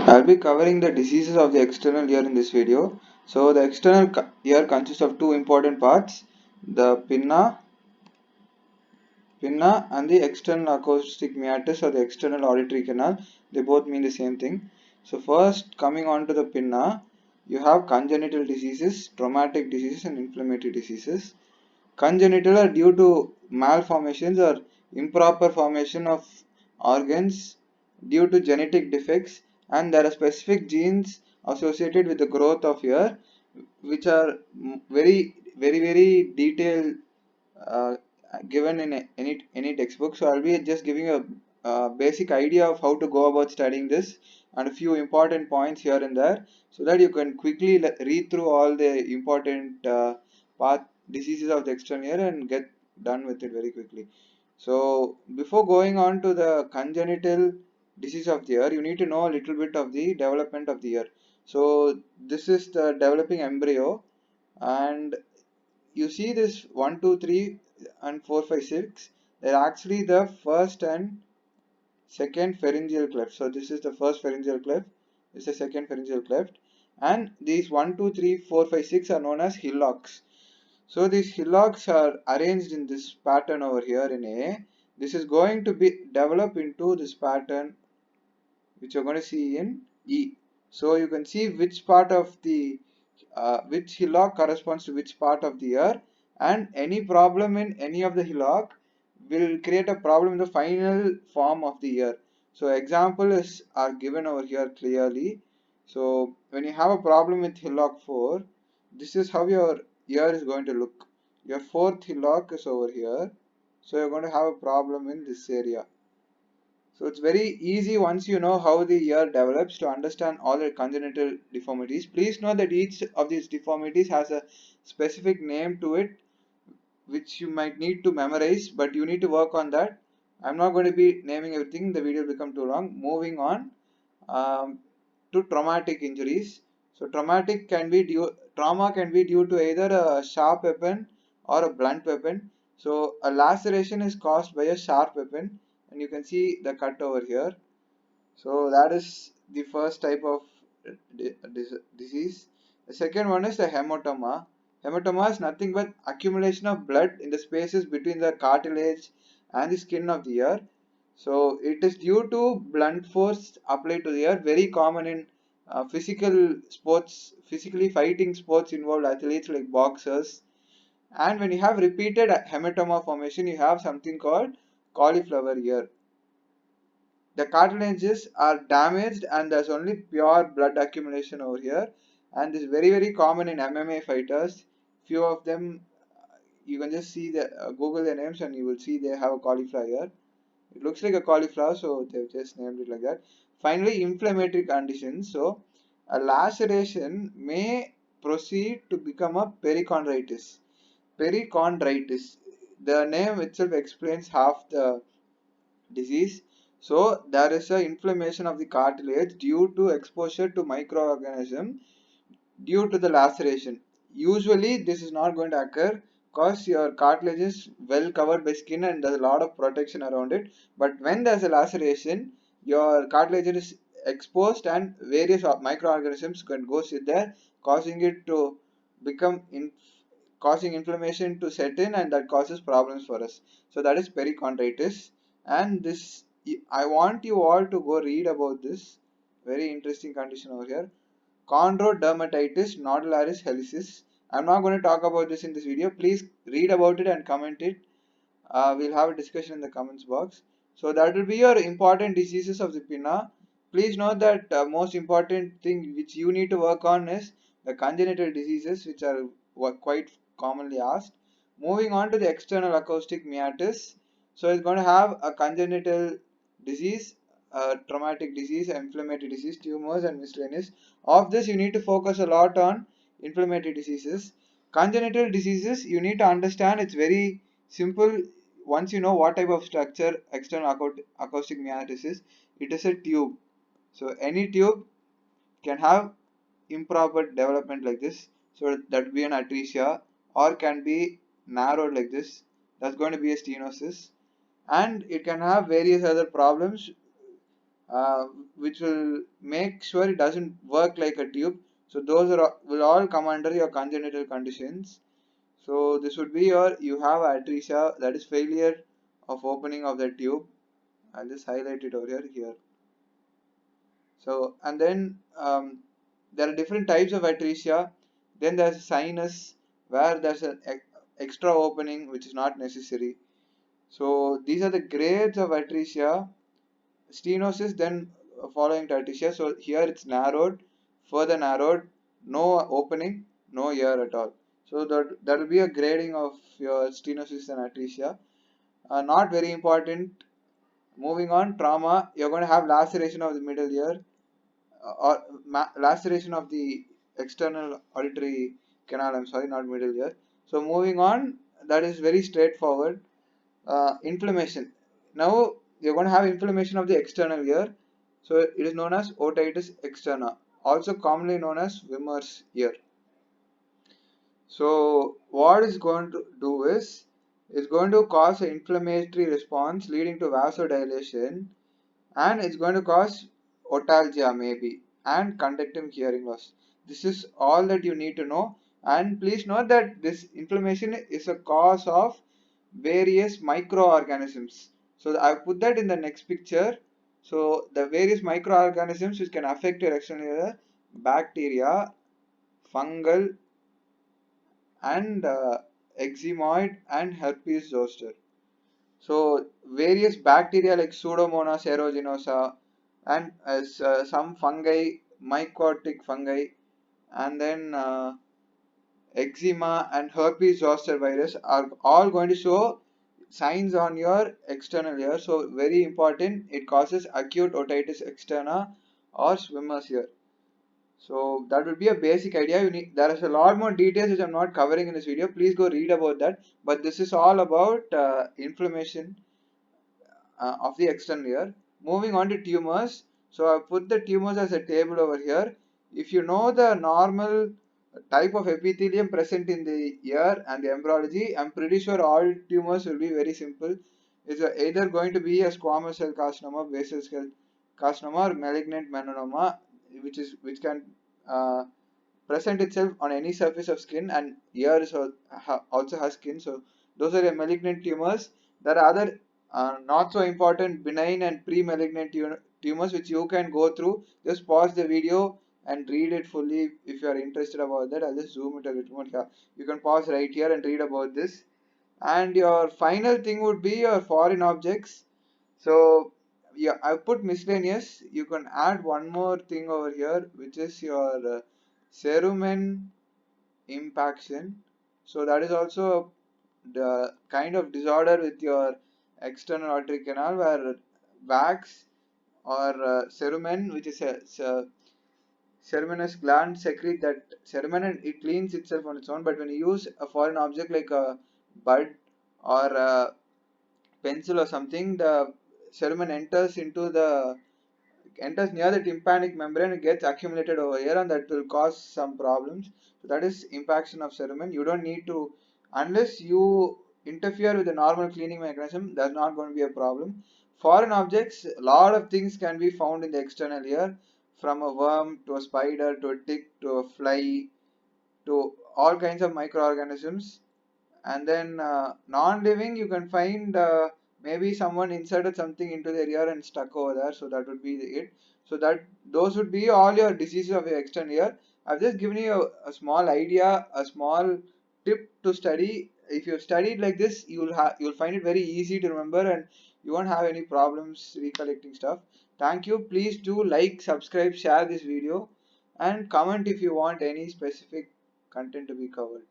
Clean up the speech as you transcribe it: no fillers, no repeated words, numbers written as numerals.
I'll be covering the diseases of the external ear in this video. So the external ear consists of two important parts, the pinna and the external acoustic meatus or the external auditory canal. They both mean the same thing. So first, coming on to the pinna, you have congenital diseases, traumatic diseases and inflammatory diseases. Congenital are due to malformations or improper formation of organs due to genetic defects, and there are specific genes associated with the growth of ear which are very detailed, uh, given in any textbook. So I'll be just giving a basic idea of how to go about studying this and a few important points here and there, so that you can quickly read through all the important path diseases of the external ear and get done with it very quickly. So before going on to the congenital disease of the ear, you need to know a little bit of the development of the ear. So this is the developing embryo, and you see this 1 2 3 and 4 5 6, they're actually the first and second pharyngeal cleft. So this is the first pharyngeal cleft, this is the second pharyngeal cleft, and these 1 2 3 4 5 6 are known as hillocks. So these hillocks are arranged in this pattern over here in A. This is going to be developed into this pattern which you're going to see in E. So you can see which part of the which hillock corresponds to which part of the ear, and any problem in any of the hillock will create a problem in the final form of the ear. So examples are given over here clearly. So when you have a problem with hillock 4, this is how your ear is going to look. Your fourth hillock is over here, so you're going to have a problem in this area. So it's very easy once you know how the ear develops to understand all the congenital deformities. Please know that each of these deformities has a specific name to it which you might need to memorize, but you need to work on that. I'm not going to be naming everything, the video will become too long. Moving on to traumatic injuries. So trauma can be due to either a sharp weapon or a blunt weapon. So a laceration is caused by a sharp weapon, and you can see the cut over here. So that is the first type of disease. The second one is the hematoma. Hematoma is nothing but accumulation of blood in the spaces between the cartilage and the skin of the ear. So it is due to blunt force applied to the ear, very common in physical sports, physically fighting sports involved athletes like boxers. And when you have repeated hematoma formation, you have something called cauliflower ear. The cartilages are damaged and there's only pure blood accumulation over here, and this is very common in MMA fighters. Few of them, you can just see the google their names and you will see they have a cauliflower here. It looks like a cauliflower, so they've just named it like that. Finally, inflammatory conditions. So a laceration may proceed to become a perichondritis. Perichondritis, the name itself explains half the disease. So there is a inflammation of the cartilage due to exposure to microorganism due to the laceration. Usually this is not going to occur because your cartilage is well covered by skin and there's a lot of protection around it. But when there's a laceration, your cartilage is exposed and various microorganisms can go sit there, causing it to become causing inflammation to set in, and that causes problems for us. So that is perichondritis, and this I want you all to go read about this very interesting condition over here. Chondrodermatitis nodularis helicis. I'm not going to talk about this in this video. Please read about it and comment it. We'll have a discussion in the comments box. So that will be your important diseases of the pinna. Please note that most important thing which you need to work on is the congenital diseases, which are quite commonly asked. Moving on to the external acoustic meatus. So it's going to have a congenital disease, traumatic disease, inflammatory disease, tumors and miscellaneous. Of this you need to focus a lot on inflammatory diseases. Congenital diseases, you need to understand, it's very simple. Once you know what type of structure external acoustic meatus is, it is a tube. So any tube can have improper development like this. So that would be an atresia, or can be narrowed like this. That's going to be a stenosis, and it can have various other problems uh, which will make sure it doesn't work like a tube. So those will all come under your congenital conditions. So this would be your, you have atresia, that is failure of opening of the tube. I'll just highlight it over here. So and then there are different types of atresia. Then there's sinus where there's an extra opening which is not necessary. So these are the grades of atresia. Stenosis, then following to atresia. So here it's narrowed, further narrowed, no opening, no ear at all. So that will be a grading of your stenosis and atresia. Not very important. Moving on, trauma. You're going to have laceration of the middle ear, or laceration of the external auditory canal. I'm sorry, not middle ear. So moving on, that is very straightforward. Inflammation. Now you're going to have inflammation of the external ear. So it is known as otitis externa, also commonly known as Wimmer's ear. So what it's going to do is, it's going to cause an inflammatory response leading to vasodilation, and it's going to cause otalgia maybe and conductive hearing loss. This is all that you need to know, and please note that this inflammation is a cause of various microorganisms. So I put that in the next picture. So the various microorganisms which can affect your external ear: bacteria, fungal, and eczemaoid and herpes zoster. So various bacteria like Pseudomonas aeruginosa and some fungi, mycotic fungi, and then eczema and herpes zoster virus are all going to show signs on your external ear. So very important, it causes acute otitis externa or swimmer's ear. So that would be a basic idea. You need, there is a lot more details which I'm not covering in this video. Please go read about that. But this is all about inflammation of the external ear. Moving on to tumors. So I put the tumors as a table over here. If you know the normal type of epithelium present in the ear and the embryology, I'm pretty sure all tumors will be very simple. It's either going to be a squamous cell carcinoma, basal cell carcinoma, or malignant melanoma, which can uh, present itself on any surface of skin, and ear is also has skin. So those are the malignant tumors. There are other not so important benign and pre-malignant tumors which you can go through. Just pause the video and read it fully if you are interested about that. I'll just zoom it a little more. Yeah, you can pause right here and read about this. And your final thing would be your foreign objects. So yeah, I put miscellaneous. You can add one more thing over here, which is your cerumen impaction. So that is also the kind of disorder with your external auditory canal where wax or cerumen, which is a ceruminous gland, secrete that cerumen, and it cleans itself on its own. But when you use a foreign object like a bud or a pencil or something, the cerumen enters near the tympanic membrane and gets accumulated over here, and that will cause some problems. So that is impaction of cerumen. You don't need to, unless you interfere with the normal cleaning mechanism, that's not going to be a problem. Foreign objects, a lot of things can be found in the external ear, from a worm to a spider to a tick to a fly to all kinds of microorganisms. And then non-living, you can find maybe someone inserted something into their ear and stuck over there, so that would be it. So that those would be all your diseases of your external ear. I've just given you a small idea, a small tip to study. If you've studied like this, you'll find it very easy to remember, and you won't have any problems recollecting stuff. Thank you. Please do like, subscribe, share this video, and comment if you want any specific content to be covered.